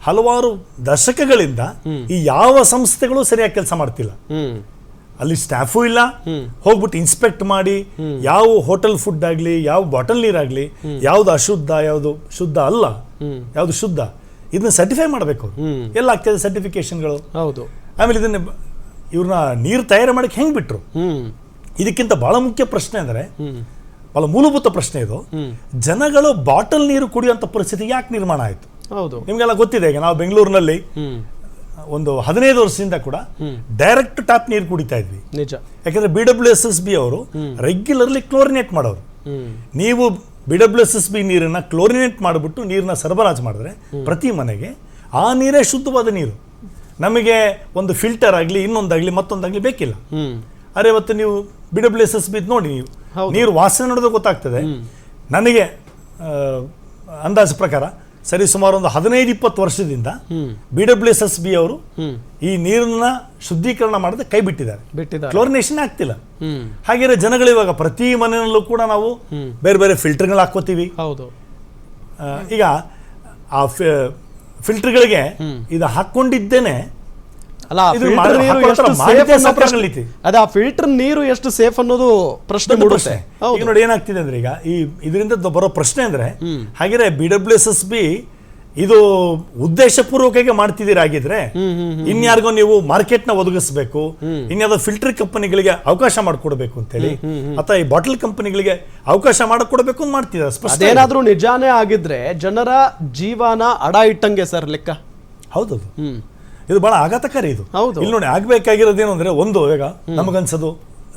ಹಲವಾರು ದಶಕಗಳಿಂದ ಈ ಯಾವ ಸಂಸ್ಥೆಗಳು ಸರಿಯಾಗಿ ಕೆಲಸ ಮಾಡ್ತಿಲ್ಲ. ಅಲ್ಲಿ ಸ್ಟಾಫು ಇಲ್ಲ, ಹೋಗ್ಬಿಟ್ಟು ಇನ್ಸ್ಪೆಕ್ಟ್ ಮಾಡಿ ಯಾವ ಹೋಟೆಲ್ ಫುಡ್ ಆಗಲಿ, ಯಾವ ಬಾಟಲ್ ನೀರಾಗಲಿ, ಯಾವ್ದು ಅಶುದ್ಧ, ಯಾವುದು ಶುದ್ಧ ಅಲ್ಲ, ಯಾವುದು ಶುದ್ಧ, ಇದನ್ನ ಸರ್ಟಿಫೈ ಮಾಡಬೇಕು. ಎಲ್ಲ ಆಗ್ತದೆ ಸರ್ಟಿಫಿಕೇಶನ್ಗಳು.
ಹೌದು.
ಆಮೇಲೆ ಇದನ್ನ ಇವ್ರನ್ನ ನೀರು ತಯಾರು ಮಾಡಕ್ಕೆ ಹೆಂಗ್ ಬಿಟ್ರು? ಇದಕ್ಕಿಂತ ಬಹಳ ಮುಖ್ಯ ಪ್ರಶ್ನೆ ಅಂದರೆ, ಬಹಳ ಮೂಲಭೂತ ಪ್ರಶ್ನೆ ಇದು, ಜನಗಳು ಬಾಟಲ್ ನೀರು ಕುಡಿಯುವಂತ ಪರಿಸ್ಥಿತಿ ಯಾಕೆ ನಿರ್ಮಾಣ ಆಯ್ತು?
ಹೌದು,
ನಿಮ್ಗೆಲ್ಲ ಗೊತ್ತಿದೆ. ಈಗ ನಾವು ಬೆಂಗಳೂರಿನಲ್ಲಿ ಒಂದು 15 ವರ್ಷದಿಂದ ಕೂಡ ಡೈರೆಕ್ಟ್ ಟ್ಯಾಪ್ ನೀರು ಕುಡಿತಾ ಇದ್ವಿ.
ನಿಜ.
ಯಾಕಂದ್ರೆ BWSSB ಅವರು ರೆಗ್ಯುಲರ್ಲಿ ಕ್ಲೋರಿನೇಟ್ ಮಾಡೋರು. ನೀವು BWSSB ನೀರನ್ನ ಕ್ಲೋರಿನೇಟ್ ಮಾಡಿಬಿಟ್ಟು ನೀರನ್ನ ಸರಬರಾಜು ಮಾಡಿದ್ರೆ ಪ್ರತಿ ಮನೆಗೆ ಆ ನೀರೇ ಶುದ್ಧವಾದ ನೀರು. ನಮಗೆ ಒಂದು ಫಿಲ್ಟರ್ ಆಗಲಿ, ಇನ್ನೊಂದಾಗ್ಲಿ, ಮತ್ತೊಂದಾಗ್ಲಿ ಬೇಕಿಲ್ಲ. ಅರೆ ಇವತ್ತು ನೀವು BWSSB ನೋಡಿ, ನೀವು ನೀರು ವಾಸನೆ ನೋಡಿದ್ರೆ ಗೊತ್ತಾಗ್ತದೆ. ನನಗೆ ಅಂದಾಜು ಪ್ರಕಾರ ಸರಿ ಸುಮಾರು ಒಂದು 15-20 ವರ್ಷದಿಂದ BWSSB ಅವರು ಈ ನೀರನ್ನ ಶುದ್ಧೀಕರಣ ಮಾಡದೆ ಕೈ ಬಿಟ್ಟಿದ್ದಾರೆ. ಕ್ಲೋರಿನೇಷನ್ ಆಗ್ತಿಲ್ಲ. ಹಾಗೆ ಜನಗಳು ಇವಾಗ ಪ್ರತಿ ಮನೆಯಲ್ಲೂ ಕೂಡ ನಾವು ಬೇರೆ ಬೇರೆ ಫಿಲ್ಟರ್ಗಳು ಹಾಕೋತೀವಿ.
ಹೌದು.
ಈಗ ಆ ಫಿಲ್ಟರ್ಗಳಿಗೆ ಇದು ಹಾಕೊಂಡಿದ್ದೇನೆ
ಅಲ್ಲ, ಫಿಲ್ಟರ್ ನೀರು ಎಷ್ಟು ಸೇಫ್ ಅನ್ನೋದು ಪ್ರಶ್ನೆ ಮೂಡುತ್ತೆ.
ಈಗ ನೋಡಿ ಏನಾಗ್ತಿದೆ ಅಂದ್ರೆ, ಈಗ ಈ ಇದರಿಂದ ಬರೋ ಪ್ರಶ್ನೆ ಅಂದ್ರೆ, ಹಾಗೆ BWSSB ಇದು ಉದ್ದೇಶಪೂರ್ವಕವಾಗಿ ಮಾಡ್ತಿದ್ದೀರಾಗಿದ್ರೆ ಇನ್ಯಾರಿಗೋ ನೀವು ಮಾರ್ಕೆಟ್ ನ ಒದಗಿಸಬೇಕು, ಇನ್ಯಾವುದೋ ಫಿಲ್ಟರ್ ಕಂಪನಿಗಳಿಗೆ ಅವಕಾಶ ಮಾಡಿಕೊಡ್ಬೇಕು ಅಂತೇಳಿ, ಅಥವಾ ಈ ಬಾಟಲ್ ಕಂಪನಿಗಳಿಗೆ ಅವಕಾಶ ಮಾಡಿಕೊಡ್ಬೇಕು ಅಂತ ಮಾಡ್ತಿದ್ದಾರೆ.
ಅದೇನಾದ್ರೂ ನಿಜಾನೇ ಆಗಿದ್ರೆ ಜನರ ಜೀವನ ಅಡ ಇಟ್ಟಂಗೆ ಸರ್ ಲೆಕ್ಕ.
ಹೌದದು. ಇದು ಬಹಳ ಆಘಾತಕಾರಿ. ಇದು ಇಲ್ಲಿ ನೋಡಿ ಆಗ್ಬೇಕಾಗಿರೋದೇನು ಅಂದ್ರೆ, ಒಂದು ಇವಾಗ ನಮಗನ್ಸೋದು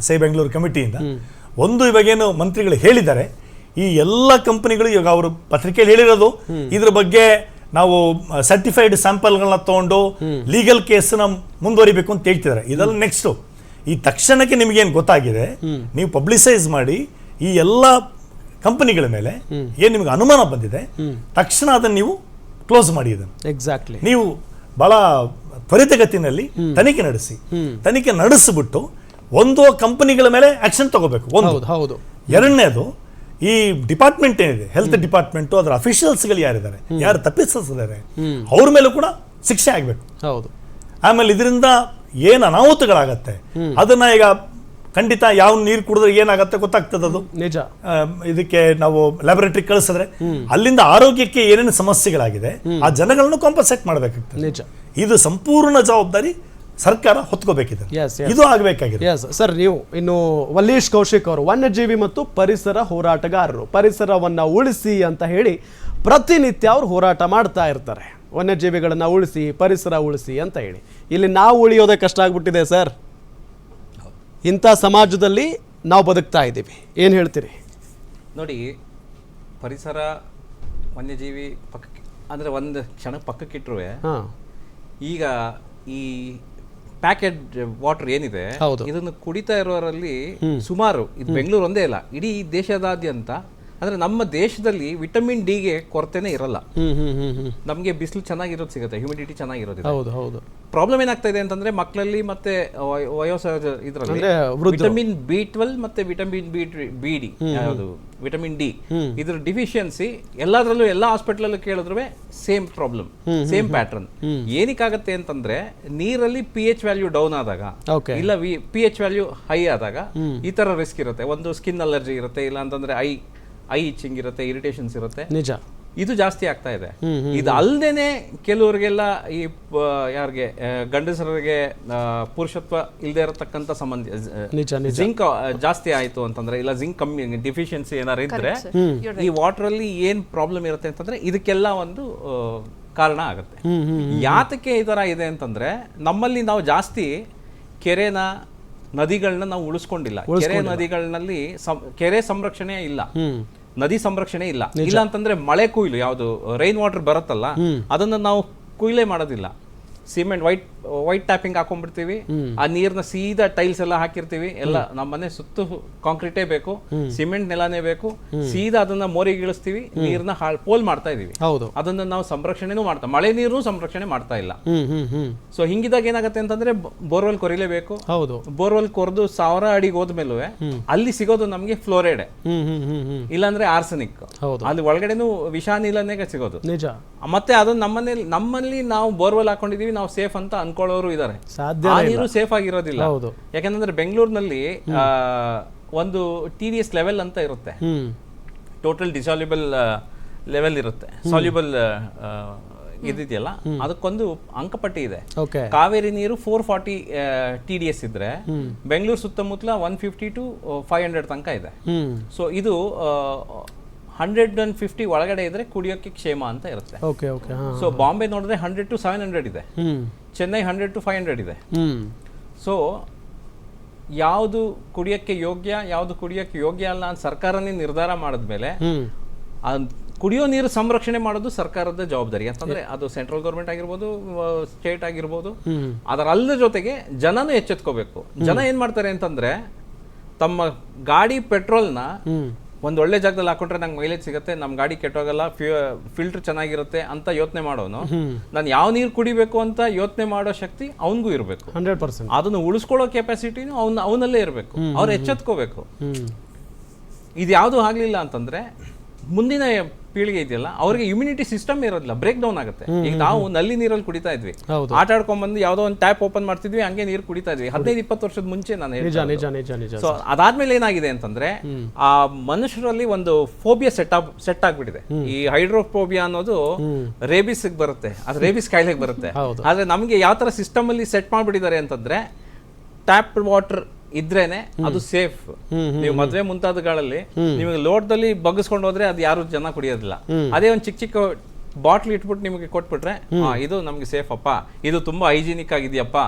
ಸೇ ಬೆಂಗಳೂರು ಕಮಿಟಿಯಿಂದ ಒಂದು ಇವಾಗೇನು ಮಂತ್ರಿಗಳು ಹೇಳಿದ್ದಾರೆ, ಈ ಎಲ್ಲ ಕಂಪನಿಗಳು ಇವಾಗ ಅವರು ಪತ್ರಿಕೆಯಲ್ಲಿ ಹೇಳಿರೋದು ಇದ್ರ ಬಗ್ಗೆ ನಾವು ಸರ್ಟಿಫೈಡ್ ಸ್ಯಾಂಪಲ್ಗಳನ್ನ ತಗೊಂಡು ಲೀಗಲ್ ಕೇಸ್ನ ಮುಂದುವರಿಬೇಕು ಅಂತ ಹೇಳ್ತಿದ್ದಾರೆ. ಇದೆಲ್ಲ ನೆಕ್ಸ್ಟ್ ಈ ತಕ್ಷಣಕ್ಕೆ ನಿಮ್ಗೇನು ಗೊತ್ತಾಗಿದೆ, ನೀವು ಪಬ್ಲಿಸೈಸ್ ಮಾಡಿ ಈ ಎಲ್ಲ ಕಂಪನಿಗಳ ಮೇಲೆ ಏನ್ ನಿಮ್ಗೆ ಅನುಮಾನ ಬಂದಿದೆ ತಕ್ಷಣ ಅದನ್ನು ನೀವು ಕ್ಲೋಸ್ ಮಾಡಿ. ಇದನ್ನು
ಎಕ್ಸಾಕ್ಟ್ಲಿ
ನೀವು ಬಹಳ ತ್ವರಿತಗತಿನಲ್ಲಿ ತನಿಖೆ ನಡೆಸಿಬಿಟ್ಟು ಒಂದು ಕಂಪನಿಗಳ ಮೇಲೆ ಆಕ್ಷನ್ ತಗೋಬೇಕು.
ಹೌದು.
ಎರಡನೇದು, ಈ ಡಿಪಾರ್ಟ್ಮೆಂಟ್ ಏನಿದೆ, ಹೆಲ್ತ್ ಡಿಪಾರ್ಟ್ಮೆಂಟ್, ಅದರ ಅಫಿಷಿಯಲ್ಸ್ಗಳು ಯಾರಿದ್ದಾರೆ, ಯಾರು ತಪ್ಪಿಸಿದ್ದಾರೆ, ಅವ್ರ ಮೇಲೂ ಕೂಡ ಶಿಕ್ಷೆ ಆಗ್ಬೇಕು.
ಹೌದು.
ಆಮೇಲೆ ಇದರಿಂದ ಏನು ಅನಾಹುತಗಳಾಗತ್ತೆ ಅದನ್ನ ಈಗ ಖಂಡಿತ ಯಾವ ನೀರು ಕುಡಿದ್ರೆ ಏನಾಗತ್ತೆ ಗೊತ್ತಾಗ್ತದೆ. ಅದು
ನಿಜ.
ಇದಕ್ಕೆ ನಾವು ಲ್ಯಾಬೊರೇಟರಿ ಕಳಿಸಿದ್ರೆ ಅಲ್ಲಿಂದ ಆರೋಗ್ಯಕ್ಕೆ ಏನೇನು ಸಮಸ್ಯೆಗಳಾಗಿದೆ ಆ ಜನಗಳನ್ನು ಕಾಂಪನ್ಸೇಟ್ ಮಾಡಬೇಕಾಗ್ತದೆ.
ನಿಜ.
ಇದು ಸಂಪೂರ್ಣ ಜವಾಬ್ದಾರಿ ಸರ್ಕಾರ ಹೊತ್ಕೋಬೇಕಿದೆ. ಇದು ಆಗಬೇಕಾಗಿದೆ.
ಸರ್, ನೀವು ಇನ್ನು ವಲ್ಲೀಶ್ ಕೌಶಿಕ್ ಅವರು ವನ್ಯಜೀವಿ ಮತ್ತು ಪರಿಸರ ಹೋರಾಟಗಾರರು, ಪರಿಸರವನ್ನ ಉಳಿಸಿ ಅಂತ ಹೇಳಿ ಪ್ರತಿನಿತ್ಯ ಅವರು ಹೋರಾಟ ಮಾಡ್ತಾ ಇರ್ತಾರೆ. ವನ್ಯಜೀವಿಗಳನ್ನ ಉಳಿಸಿ, ಪರಿಸರ ಉಳಿಸಿ ಅಂತ ಹೇಳಿ. ಇಲ್ಲಿ ನಾವು ಉಳಿಯೋದೇ ಕಷ್ಟ ಆಗ್ಬಿಟ್ಟಿದೆ ಸರ್. ಇಂಥ ಸಮಾಜದಲ್ಲಿ ನಾವು ಬದುಕ್ತಾ ಇದ್ದೀವಿ. ಏನು ಹೇಳ್ತೀರಿ?
ನೋಡಿ, ಪರಿಸರ ವನ್ಯಜೀವಿ ಪಕ್ಕಕ್ಕೆ ಅಂದರೆ ಒಂದು ಕ್ಷಣ ಪಕ್ಕಕ್ಕಿಟ್ರೂ ಈಗ ಈ ಪ್ಯಾಕೆಟ್ ವಾಟರ್ ಏನಿದೆ ಇದನ್ನು ಕುಡಿತಾ ಇರೋರಲ್ಲಿ ಸುಮಾರು, ಇದು ಬೆಂಗಳೂರು ಒಂದೇ ಇಲ್ಲ, ಇಡೀ ದೇಶದಾದ್ಯಂತ, ಅಂದ್ರೆ ನಮ್ಮ ದೇಶದಲ್ಲಿ ವಿಟಮಿನ್ ಡಿ ಗೆ ಕೊರತೆನೇ ಇರಲ್ಲ. ನಮಗೆ ಬಿಸಿಲು ಚೆನ್ನಾಗಿರೋದು ಸಿಗುತ್ತೆ, ಹ್ಯೂಮಿಡಿಟಿ ಚೆನ್ನಾಗಿರೋದು. ಪ್ರಾಬ್ಲಮ್ ಏನಾಗ್ತಾ ಇದೆ ಅಂತಂದ್ರೆ ಮಕ್ಕಳಲ್ಲಿ ಮತ್ತೆ ವಯೋಸಹಜ ಇದರಲ್ಲಿ ವಿಟಮಿನ್ B12 ಮತ್ತೆ ವಿಟಮಿನ್ BD, ಯಾವುದು ವಿಟಮಿನ್ ಡಿ, ಇದ್ರ ಡಿಫಿಷಿಯನ್ಸಿ ಎಲ್ಲದರಲ್ಲೂ ಎಲ್ಲ ಹಾಸ್ಪಿಟಲ್ ಕೇಳಿದ್ರು ಸೇಮ್ ಪ್ರಾಬ್ಲಮ್, ಸೇಮ್ ಪ್ಯಾಟರ್ನ್. ಏನಕ್ಕಾಗತ್ತೆ ಅಂತಂದ್ರೆ ನೀರಲ್ಲಿ pH ವ್ಯಾಲ್ಯೂ ಡೌನ್ ಆದಾಗ, ಇಲ್ಲ pH ವ್ಯಾಲ್ಯೂ ಹೈ ಆದಾಗ ಈ ತರ ರಿಸ್ಕ್ ಇರುತ್ತೆ. ಒಂದು ಸ್ಕಿನ್ ಅಲರ್ಜಿ ಇರುತ್ತೆ, ಇಲ್ಲ ಅಂತಂದ್ರೆ ಐ ಇಚ್ಚಿಂಗ್ ಇರುತ್ತೆ, ಇರಿಟೇಷನ್ಸ್ ಇರುತ್ತೆ.
ನಿಜ.
ಇದು ಜಾಸ್ತಿ ಆಗ್ತಾ ಇದೆ. ಇದು ಅಲ್ಲದೇನೆ ಕೆಲವರಿಗೆಲ್ಲ ಈ ಯಾರಿಗೆ ಗಂಡಸರಿಗೆ ಪುರುಷತ್ವ ಇಲ್ಲದೆ ಇರತಕ್ಕಂತ ಸಂಬಂಧ ಜಿಂಕ್ ಜಾಸ್ತಿ ಆಯ್ತು ಅಂತಂದ್ರೆ, ಇಲ್ಲ ಜಿಂಕ್ ಕಮ್ಮಿ ಡಿಫಿಷಿಯನ್ಸಿ ಏನಾರು ಇದ್ರೆ ಈ ವಾಟರ್ ಅಲ್ಲಿ ಏನ್ ಪ್ರಾಬ್ಲಮ್ ಇರುತ್ತೆ ಅಂತಂದ್ರೆ ಇದಕ್ಕೆಲ್ಲ ಒಂದು ಕಾರಣ ಆಗುತ್ತೆ. ಯಾತಕ್ಕೆ ಈ ತರ ಇದೆ ಅಂತಂದ್ರೆ, ನಮ್ಮಲ್ಲಿ ನಾವು ಜಾಸ್ತಿ ಕೆರೆನ ನದಿಗಳನ್ನ ನಾವು ಉಳಿಸ್ಕೊಂಡಿಲ್ಲ. ಕೆರೆ ನದಿಗಳಲ್ಲಿ ಕೆರೆ ಸಂರಕ್ಷಣೆ ಇಲ್ಲ, ನದಿ ಸಂರಕ್ಷಣೆ ಇಲ್ಲ. ಇಲ್ಲ ಅಂತಂದ್ರೆ ಮಳೆ ಕೊಯ್ಲು, ಯಾವುದು ರೈನ್ ವಾಟರ್ ಬರುತ್ತಲ್ಲ ಅದನ್ನ ನಾವು ಕೊಯ್ಲೆ ಮಾಡೋದಿಲ್ಲ. ಸಿಮೆಂಟ್ ವೈಟ್ ವೈಟ್ ಟ್ಯಾಪಿಂಗ್ ಹಾಕೊಂಡ್ಬಿಡ್ತೀವಿ, ಆ ನೀರ್ನ ಸೀದಾ ಟೈಲ್ಸ್ ಎಲ್ಲ ಹಾಕಿರ್ತೀವಿ, ಎಲ್ಲ ನಮ್ಮ ಮನೆ ಸುತ್ತು ಕಾಂಕ್ರೀಟೇ ಬೇಕು, ಸಿಮೆಂಟ್ ನೆಲನೇ ಬೇಕು, ಸೀದಾ ಅದನ್ನ ಮೋರಿಗಿಳಿಸ್ತೀವಿ, ನೀರ್ನ ಪೋಲ್ ಮಾಡ್ತಾ ಇದೀವಿ.
ಹೌದು.
ಅದನ್ನ ನಾವು ಸಂರಕ್ಷಣೆನೂ ಮಾಡ್ತಾ, ಮಳೆ ನೀರು ಸಂರಕ್ಷಣೆ ಮಾಡ್ತಾ ಇಲ್ಲ. ಸೊ ಹಿಂಗಿದಾಗ ಏನಾಗುತ್ತೆ ಅಂತಂದ್ರೆ ಬೋರ್ವೆಲ್ ಕೊರಿಲೇಬೇಕು.
ಹೌದು.
ಬೋರ್ವೆಲ್ ಕೊರೆದು 1000 ಅಡಿಗೆ ಹೋದ್ಮೇಲೂ ಅಲ್ಲಿ ಸಿಗೋದು ನಮ್ಗೆ ಫ್ಲೋರೈಡ್, ಇಲ್ಲಾಂದ್ರೆ ಆರ್ಸೆನಿಕ್. ಅಲ್ಲಿ ಒಳಗಡೆನೂ ವಿಷಾನಿಲನೇ ಸಿಗೋದು
ನಿಜ.
ಮತ್ತೆ ಅದನ್ನ ನಮ್ಮಲ್ಲಿ ನಾವು ಬೋರ್ವೆಲ್ ಹಾಕೊಂಡಿದೀವಿ, ನಾವು ಸೇಫ್ ಅಂತ ಅನ್ಕೊಳ್ಳೋರು ಇದಾರೆ.
ಸಾಧ್ಯ
ಆ ನೀರು ಸೇಫ್ ಆಗಿರೋದಿಲ್ಲ. ಯಾಕಂದ್ರೆ ಬೆಂಗಳೂರಿನಲ್ಲಿ ಒಂದು TDS ಲೆವೆಲ್ ಅಂತ ಇರುತ್ತೆ, ಟೋಟಲ್ ಡಿಸಾಲ್ಯುಬಲ್ ಲೆವೆಲ್ ಇರುತ್ತೆ. ಸಾಲ್ಯುಬಲ್ ಇದೆಯಲ್ಲ, ಅದಕ್ಕೊಂದು ಅಂಕಪಟ್ಟಿ ಇದೆ. ಕಾವೇರಿ ನೀರು 440 TDS ಇದ್ರೆ ಬೆಂಗಳೂರು ಸುತ್ತಮುತ್ತಲ 150 to 500 ತನಕ ಇದೆ. ಸೊ ಇದು 150 ಒಳಗಡೆ ಇದ್ರೆ ಕುಡಿಯೋಕೆ ಕ್ಷೇಮ ಅಂತ ಇರುತ್ತೆ. ಸೊ ಬಾಂಬೆ ನೋಡಿದ್ರೆ 100 to 700 ಇದೆ, ಚೆನ್ನೈ 100 to 500 ಇದೆ. ಸೊ ಯಾವುದು ಕುಡಿಯೋಕ್ಕೆ ಯೋಗ್ಯ, ಯಾವುದು ಕುಡಿಯೋಕ್ಕೆ ಯೋಗ್ಯ ಅಲ್ಲ ಅಂತ ಸರ್ಕಾರನೇ ನಿರ್ಧಾರ ಮಾಡಿದ್ಮೇಲೆ ಕುಡಿಯೋ ನೀರು ಸಂರಕ್ಷಣೆ ಮಾಡೋದು ಸರ್ಕಾರದ ಜವಾಬ್ದಾರಿ. ಅಂತಂದ್ರೆ ಅದು ಸೆಂಟ್ರಲ್ ಗೌರ್ಮೆಂಟ್ ಆಗಿರ್ಬೋದು, ಸ್ಟೇಟ್ ಆಗಿರ್ಬೋದು. ಅದರ ಜೊತೆಗೆ ಜನನೂ ಎಚ್ಚೆತ್ಕೋಬೇಕು. ಜನ ಏನ್ ಮಾಡ್ತಾರೆ ಅಂತಂದ್ರೆ ತಮ್ಮ ಗಾಡಿ ಪೆಟ್ರೋಲ್ನ ಒಂದ್ ಒಳ್ಳೆ ಜಾಗದಲ್ಲಿ ಹಾಕೊಂಡ್ರೆ ನಂಗೆ ಮೈಲೇಜ್ ಸಿಗುತ್ತೆ, ನಮ್ ಗಾಡಿ ಕೆಟ್ಟೋಗಲ್ಲ, ಫಿಲ್ಟರ್ ಚೆನ್ನಾಗಿರುತ್ತೆ ಅಂತ ಯೋಚನೆ ಮಾಡೋನು ನಾನು ಯಾವ ನೀರು ಕುಡಿಬೇಕು ಅಂತ ಯೋಚನೆ ಮಾಡೋ ಶಕ್ತಿ ಅವನಿಗೂ ಇರಬೇಕು.
100%.
ಅದನ್ನು ಉಳಿಸ್ಕೊಳ್ಳೋ ಕೆಪಾಸಿಟಿನೂ ಅವನಲ್ಲೇ ಇರಬೇಕು. ಅವ್ರು ಎಚ್ಚೆತ್ಕೋಬೇಕು. ಇದು ಯಾವುದು ಆಗ್ಲಿಲ್ಲ ಅಂತಂದ್ರೆ ಮುಂದಿನ ಪೀಳಿಗೆ ಇದೆಯಲ್ಲ, ಅವ್ರಿಗೆ ಇಮ್ಯುನಿಟಿ ಸಿಸ್ಟಮ್ ಇರೋದಿಲ್ಲ, ಬ್ರೇಕ್ ಡೌನ್ ಆಗುತ್ತೆ. ಈಗ ನಾವು ನಲ್ಲಿ ನೀರಲ್ಲಿ ಕುಡಿತಾ ಇದ್ವಿ, ಆಟ ಆಡ್ಕೊಂಡ್ ಬಂದು ಯಾವ್ದೋ ಒಂದು ಟ್ಯಾಪ್ ಓಪನ್ ಮಾಡ್ತಿದ್ವಿ, ಹಂಗೆ ನೀರು ಕುಡಿತಾ ಇದ್ವಿ 15-20 ವರ್ಷದ ಮುಂಚೆ. ನಾನು ಸೊ ಅದಾದ್ಮೇಲೆ ಏನಾಗಿದೆ ಅಂತಂದ್ರೆ ಆ ಮನುಷ್ಯರಲ್ಲಿ ಒಂದು ಫೋಬಿಯಾ ಸೆಟ್ ಆಗ್ಬಿಟ್ಟಿದೆ. ಈ ಹೈಡ್ರೋಫೋಬಿಯಾ ಅನ್ನೋದು ರೇಬಿಸ್ ಬರುತ್ತೆ, ಅದು ರೇಬಿಸ್ ಕಾಯಿಲೆಗೆ ಬರುತ್ತೆ. ಆದ್ರೆ ನಮ್ಗೆ ಯಾವ ತರ ಸಿಸ್ಟಮ್ ಅಲ್ಲಿ ಸೆಟ್ ಮಾಡ್ಬಿಟ್ಟಿದ್ದಾರೆ ಅಂತಂದ್ರೆ ಟ್ಯಾಪ್ ವಾಟರ್ ಇದ್ರೇನೆ ಅದು ಸೇಫ್. ನೀವು ಮದ್ವೆ ಮುಂತಾದಗಳಲ್ಲಿ ನಿಮಗೆ ಲೋಟದಲ್ಲಿ ಬಗ್ಗಿಸ್ಕೊಂಡು ಹೋದ್ರೆ ಅದು ಯಾರು ಜನ ಕುಡಿಯೋದಿಲ್ಲ. ಅದೇ ಒಂದು ಚಿಕ್ಕ ಚಿಕ್ಕ ಬಾಟ್ಲ್ ಇಟ್ಬಿಟ್ಟು ನಿಮಗೆ ಕೊಟ್ಬಿಟ್ರೆ ಇದು ನಮ್ಗೆ ಸೇಫ್ ಅಪ್ಪ, ಇದು ತುಂಬಾ ಹೈಜಿನಿಕ್ ಆಗಿದೆಯಪ್ಪ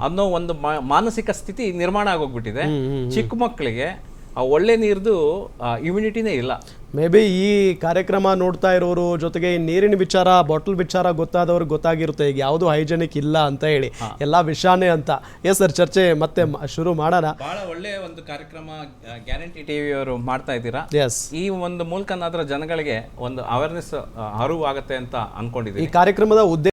ಅನ್ನೋ ಒಂದು ಮಾನಸಿಕ ಸ್ಥಿತಿ ನಿರ್ಮಾಣ ಆಗೋಗ್ಬಿಟ್ಟಿದೆ. ಚಿಕ್ಕ ಮಕ್ಕಳಿಗೆ ಆ ಒಳ್ಳೆ ನೀರ್ದು ಇಮ್ಯುನಿಟಿನೇ ಇಲ್ಲ.
ಮೇ ಬಿ ಈ ಕಾರ್ಯಕ್ರಮ ನೋಡ್ತಾ ಇರೋರು ಜೊತೆಗೆ ನೀರಿನ ವಿಚಾರ, ಬಾಟಲ್ ವಿಚಾರ ಗೊತ್ತಾದವ್ರಿಗೆ ಗೊತ್ತಾಗಿರುತ್ತೆ ಈಗ ಯಾವುದು ಹೈಜೆನಿಕ್ ಇಲ್ಲ ಅಂತ ಹೇಳಿ, ಎಲ್ಲ ವಿಷಾನೇ ಅಂತ. ಎಸ್ ಸರ್, ಚರ್ಚೆ ಮತ್ತೆ ಶುರು ಮಾಡೋಣ.
ಬಹಳ ಒಳ್ಳೆ ಒಂದು ಕಾರ್ಯಕ್ರಮ ಗ್ಯಾರಂಟಿ ಟಿವಿ ಅವರು ಮಾಡ್ತಾ ಇದ್ದೀರಾ. ಈ ಒಂದು ಮೂಲಕನಾದ್ರ ಜನಗಳಿಗೆ ಒಂದು ಅವೇರ್ನೆಸ್ ಅರಿವು ಆಗುತ್ತೆ ಅಂತ ಅನ್ಕೊಂಡಿದ್ದೀನಿ.
ಈ ಕಾರ್ಯಕ್ರಮದ ಉದ್ದೇಶ